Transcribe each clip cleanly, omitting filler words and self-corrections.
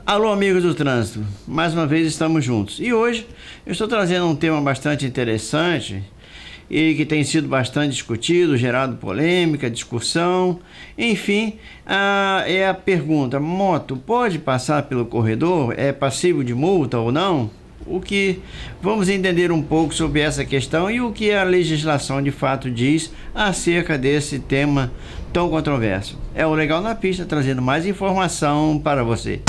Alô, amigos do trânsito, mais uma vez estamos juntos e hoje eu estou trazendo um tema bastante interessante e que tem sido bastante discutido, gerado polêmica, discussão, enfim, é a pergunta: moto pode passar pelo corredor? É passível de multa ou não? Vamos entender um pouco sobre essa questão e o que a legislação de fato diz acerca desse tema tão controverso. É o Legal na Pista trazendo mais informação para você.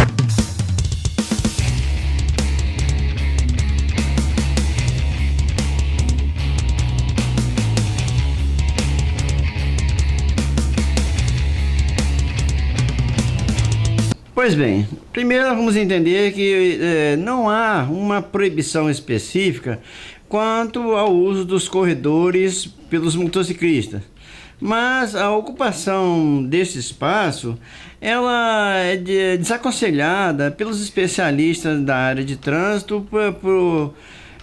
Pois bem, primeiro vamos entender que não há uma proibição específica quanto ao uso dos corredores pelos motociclistas, mas a ocupação desse espaço ela é desaconselhada pelos especialistas da área de trânsito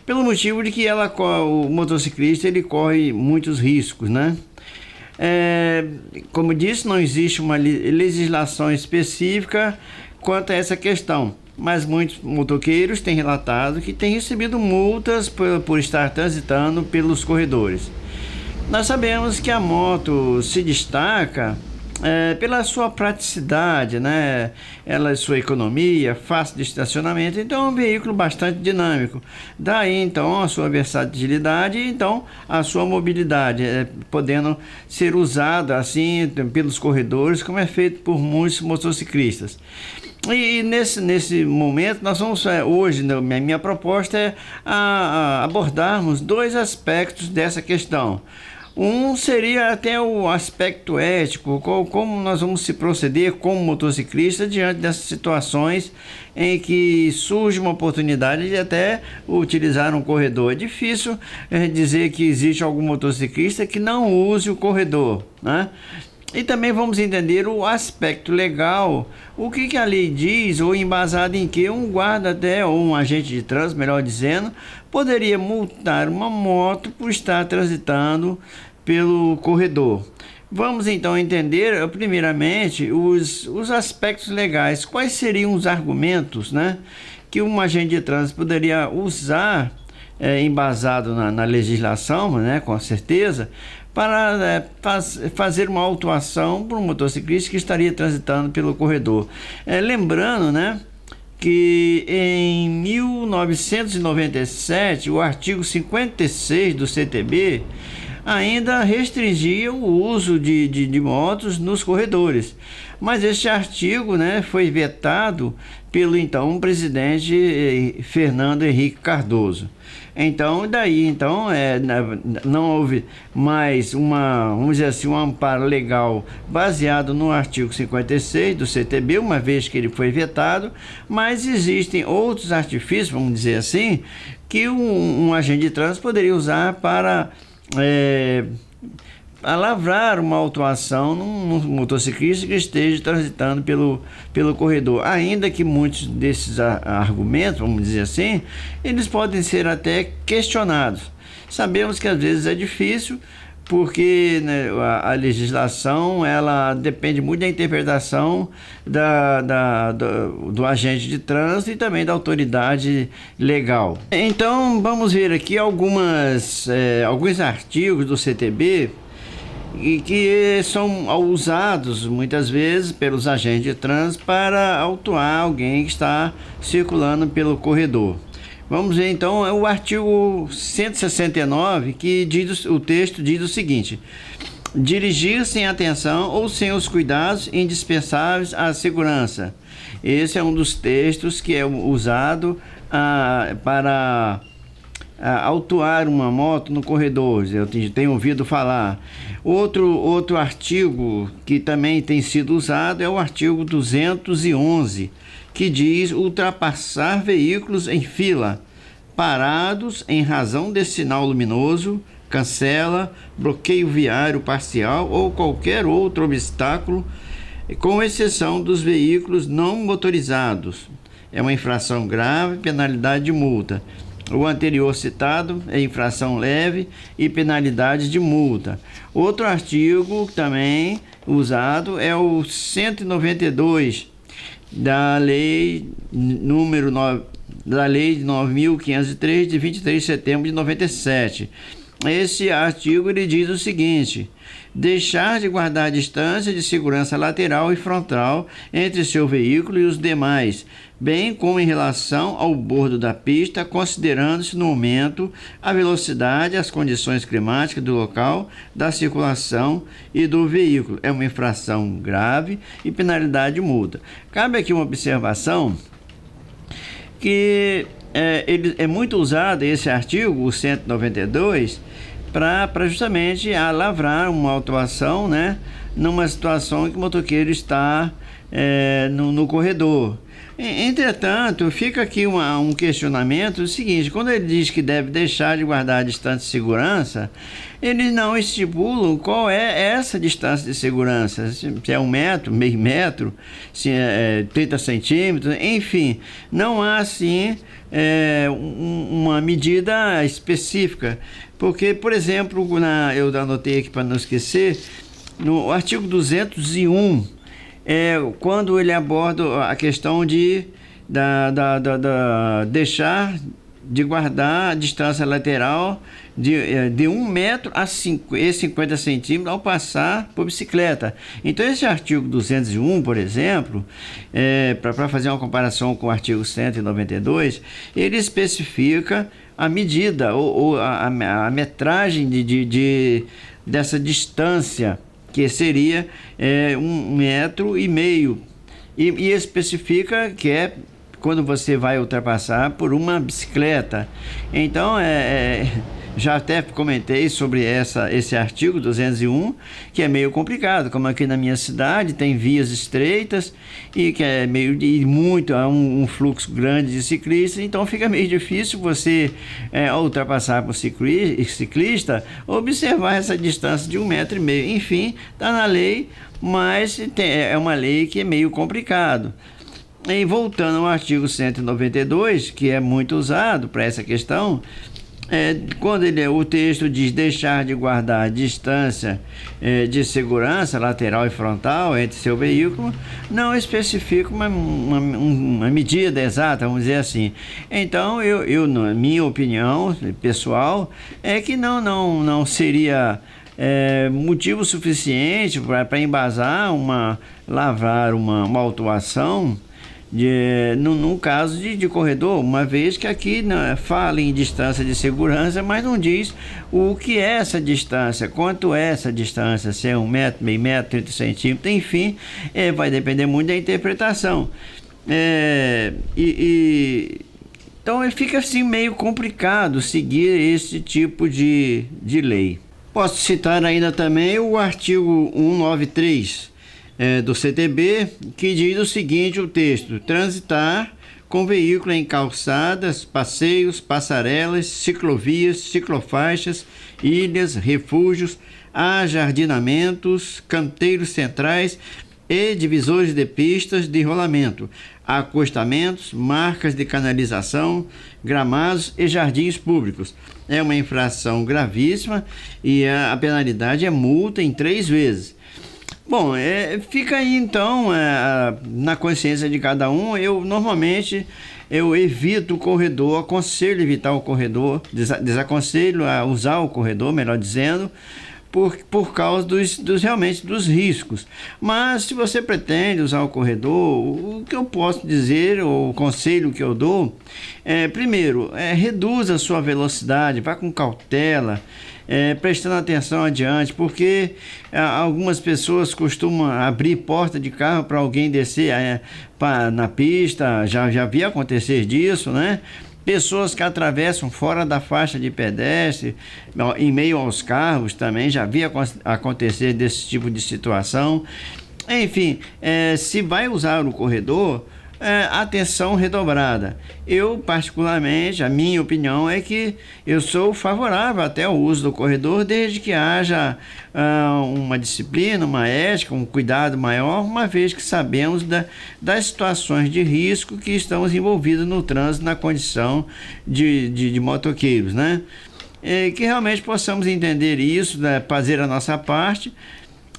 pelo motivo de que o motociclista ele corre muitos riscos, né? Como disse, não existe uma legislação específica quanto a essa questão, mas muitos motoqueiros têm relatado que têm recebido multas por estar transitando pelos corredores. Nós sabemos que a moto se destaca pela sua praticidade, né? Sua economia, fácil de estacionamento, então é um veículo bastante dinâmico. Daí então a sua versatilidade e então a sua mobilidade, podendo ser usada assim pelos corredores, como é feito por muitos motociclistas. E nesse momento nós vamos hoje, minha proposta é abordarmos dois aspectos dessa questão. Um seria até o aspecto ético, como nós vamos se proceder como motociclista diante dessas situações em que surge uma oportunidade de até utilizar um corredor. É difícil dizer que existe algum motociclista que não use o corredor, né? E também vamos entender o aspecto legal, o que a lei diz, ou embasado em que um guarda até, ou um agente de trânsito, melhor dizendo, poderia multar uma moto por estar transitando pelo corredor. Vamos então entender, primeiramente, os aspectos legais. Quais seriam os argumentos, né, que um agente de trânsito poderia usar, embasado na legislação, né, com certeza, para fazer uma autuação para um motociclista que estaria transitando pelo corredor. Lembrando, né, que em 1997 o artigo 56 do CTB ainda restringia o uso de motos nos corredores, mas este artigo, né, foi vetado pelo então presidente Fernando Henrique Cardoso. Então, não houve mais vamos dizer assim, um amparo legal baseado no artigo 56 do CTB, uma vez que ele foi vetado, mas existem outros artifícios, vamos dizer assim, que um agente de trânsito poderia usar para lavrar uma autuação num motociclista que esteja transitando pelo corredor, ainda que muitos desses argumentos, vamos dizer assim, eles podem ser até questionados. Sabemos que às vezes é difícil, porque, né, a legislação ela depende muito da interpretação do agente de trânsito e também da autoridade legal. Então vamos ver aqui alguns artigos do CTB e que são usados muitas vezes pelos agentes de trânsito para autuar alguém que está circulando pelo corredor. Vamos ver então o artigo 169, que o texto diz o seguinte: dirigir sem atenção ou sem os cuidados indispensáveis à segurança. Esse é um dos textos que é usado para autuar uma moto no corredor. Eu tenho ouvido falar. Outro artigo que também tem sido usado é o artigo 211, que diz ultrapassar veículos em fila, parados em razão de sinal luminoso, cancela, bloqueio viário parcial ou qualquer outro obstáculo, com exceção dos veículos não motorizados. É uma infração grave, penalidade de multa. O anterior citado é infração leve e penalidade de multa. Outro artigo também usado é o 192, da lei número 9, da lei de 9.503 de 23 de setembro de 97. Esse artigo ele diz o seguinte: deixar de guardar a distância de segurança lateral e frontal entre seu veículo e os demais, bem como em relação ao bordo da pista, considerando-se no momento a velocidade, as condições climáticas do local, da circulação e do veículo. É uma infração grave e penalidade de multa. Cabe aqui uma observação que ele é muito usado, esse artigo, o 192, para justamente lavrar uma autuação, né, numa situação em que o motoqueiro está no corredor. Entretanto, fica aqui um questionamento, o seguinte: quando ele diz que deve deixar de guardar a distância de segurança, eles não estipulam qual é essa distância de segurança, se é 1 metro, meio metro, se é 30 centímetros, enfim, não há assim uma medida específica, porque, por exemplo, eu anotei aqui para não esquecer, no artigo 201, quando ele aborda a questão de deixar de guardar a distância lateral de 1 metro a 50 centímetros ao passar por bicicleta. Então, esse artigo 201, por exemplo, para fazer uma comparação com o artigo 192, ele especifica a medida ou a metragem dessa distância, que seria 1,5 metro, e especifica que é quando você vai ultrapassar por uma bicicleta. Então, já até comentei sobre esse artigo 201, que é meio complicado, como aqui na minha cidade tem vias estreitas e que é há um fluxo grande de ciclistas, então fica meio difícil você, ao ultrapassar por ciclista, observar essa distância de 1,5 metro. Enfim, está na lei, mas é uma lei que é meio complicado. E voltando ao artigo 192, que é muito usado para essa questão, quando o texto diz deixar de guardar a distância de segurança lateral e frontal entre seu veículo, não especifica uma medida exata, vamos dizer assim. Então, na minha opinião pessoal, é que não seria motivo suficiente para embasar lavrar uma autuação num caso de corredor, uma vez que aqui fala em distância de segurança, mas não diz o que é essa distância, quanto é essa distância, se é 1 metro, meio metro, 30 centímetros, enfim, vai depender muito da interpretação. Então fica assim meio complicado seguir esse tipo de lei. Posso citar ainda também o artigo 193 do CTB, que diz o seguinte: o texto: transitar com veículo em calçadas, passeios, passarelas, ciclovias, ciclofaixas, ilhas, refúgios, ajardinamentos, canteiros centrais e divisores de pistas de rolamento, acostamentos, marcas de canalização, gramados e jardins públicos. É uma infração gravíssima e a penalidade é multa em 3 vezes. Bom, fica aí então na consciência de cada um. Normalmente eu evito o corredor, aconselho a evitar o corredor, desaconselho a usar o corredor, melhor dizendo, por causa realmente dos riscos. Mas se você pretende usar o corredor, o que eu posso dizer, o conselho que eu dou, primeiro, reduza a sua velocidade, vá com cautela, prestando atenção adiante, porque algumas pessoas costumam abrir porta de carro para alguém descer na pista. Já vi acontecer disso, né? Pessoas que atravessam fora da faixa de pedestre, em meio aos carros, também já vi acontecer desse tipo de situação. Enfim, se vai usar o corredor, atenção redobrada. Eu, particularmente, a minha opinião é que eu sou favorável até ao uso do corredor, desde que haja uma disciplina, uma ética, um cuidado maior, uma vez que sabemos das situações de risco que estamos envolvidos no trânsito na condição de motoqueiros, né? Que realmente possamos entender isso, fazer a nossa parte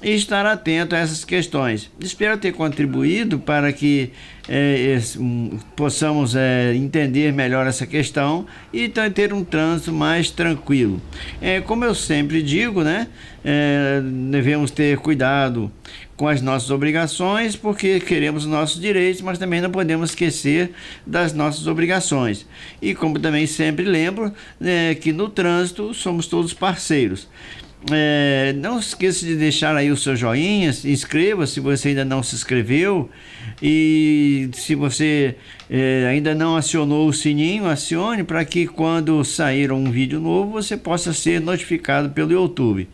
e estar atento a essas questões. Espero ter contribuído para que possamos entender melhor essa questão e ter um trânsito mais tranquilo. Como eu sempre digo, né, devemos ter cuidado com as nossas obrigações, porque queremos os nossos direitos, mas também não podemos esquecer das nossas obrigações. E como também sempre lembro, que no trânsito somos todos parceiros. Não esqueça de deixar aí o seu joinha, inscreva se você ainda não se inscreveu, e se você ainda não acionou o sininho, acione para que quando sair um vídeo novo você possa ser notificado pelo YouTube.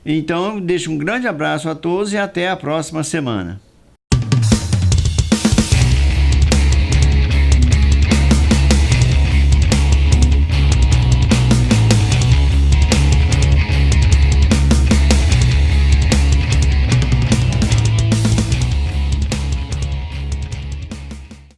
Então, deixo um grande abraço a todos e até a próxima semana.